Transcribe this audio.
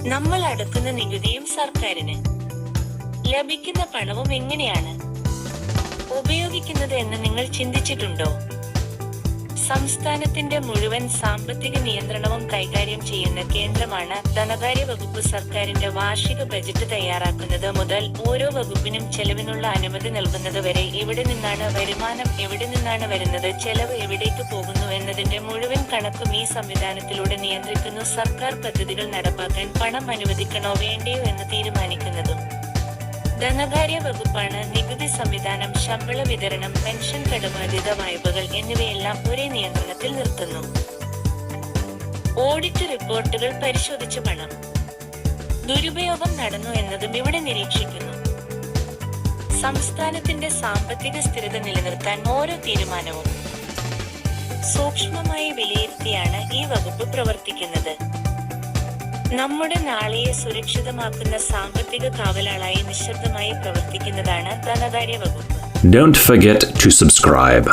നമ്മൾ അടക്കുന്ന നികുതിയും സർക്കാരിന് ലഭിക്കുന്ന പണവും എങ്ങനെയാണ് ഉപയോഗിക്കുന്നത് എന്ന് നിങ്ങൾ ചിന്തിച്ചിട്ടുണ്ടോ? സംസ്ഥാനത്തിന്റെ മുഴുവൻ സാമ്പത്തിക നിയന്ത്രണവും കൈകാര്യം ചെയ്യുന്ന കേന്ദ്രമാണ് ധനകാര്യ വകുപ്പ്. സർക്കാരിന്റെ വാർഷിക ബജറ്റ് തയ്യാറാക്കുന്നത് മുതൽ ഓരോ വകുപ്പിനും ചെലവിനുള്ള അനുമതി നൽകുന്നത് വരെ, എവിടെ നിന്നാണ് വരുമാനം, എവിടെ നിന്നാണ് വരുന്നത്, ചെലവ് എവിടേക്ക് പോകുന്നു എന്നതിന്റെ മുഴുവൻ കണക്കും ഈ സംവിധാനത്തിലൂടെ നിയന്ത്രിക്കുന്നു. സർക്കാർ പദ്ധതികൾ നടപ്പാക്കാൻ പണം അനുവദിക്കണോ വേണ്ടയോ എന്ന് തീരുമാനിക്കുന്നതും ധനകാര്യ വകുപ്പാണ്. നികുതി സംവിധാനം, ശമ്പള വിതരണം, പെൻഷൻ, കടബാധ്യത, വായ്പകൾ എന്നിവയെല്ലാം ഒരേ നിയന്ത്രണത്തിൽ നിർത്തുന്നു. ഓഡിറ്റ് റിപ്പോർട്ടുകൾ പരിശോധിച്ച് പണം ദുരുപയോഗം നടന്നു എന്നതും ഇവിടെ നിരീക്ഷിക്കുന്നു. സംസ്ഥാനത്തിന്റെ സാമ്പത്തിക സ്ഥിരത നിലനിർത്താൻ ഓരോ തീരുമാനവും സൂക്ഷ്മമായി വിലയിരുത്തിയാണ് ഈ വകുപ്പ് പ്രവർത്തിക്കുന്നത്. നമ്മുടെ നാളെയെ സുരക്ഷിതമാക്കുന്ന സാമ്പത്തിക കാവലാളായി നിശബ്ദമായി പ്രവർത്തിക്കുന്നതാണ് ധനകാര്യ വകുപ്പ്. Don't forget to subscribe.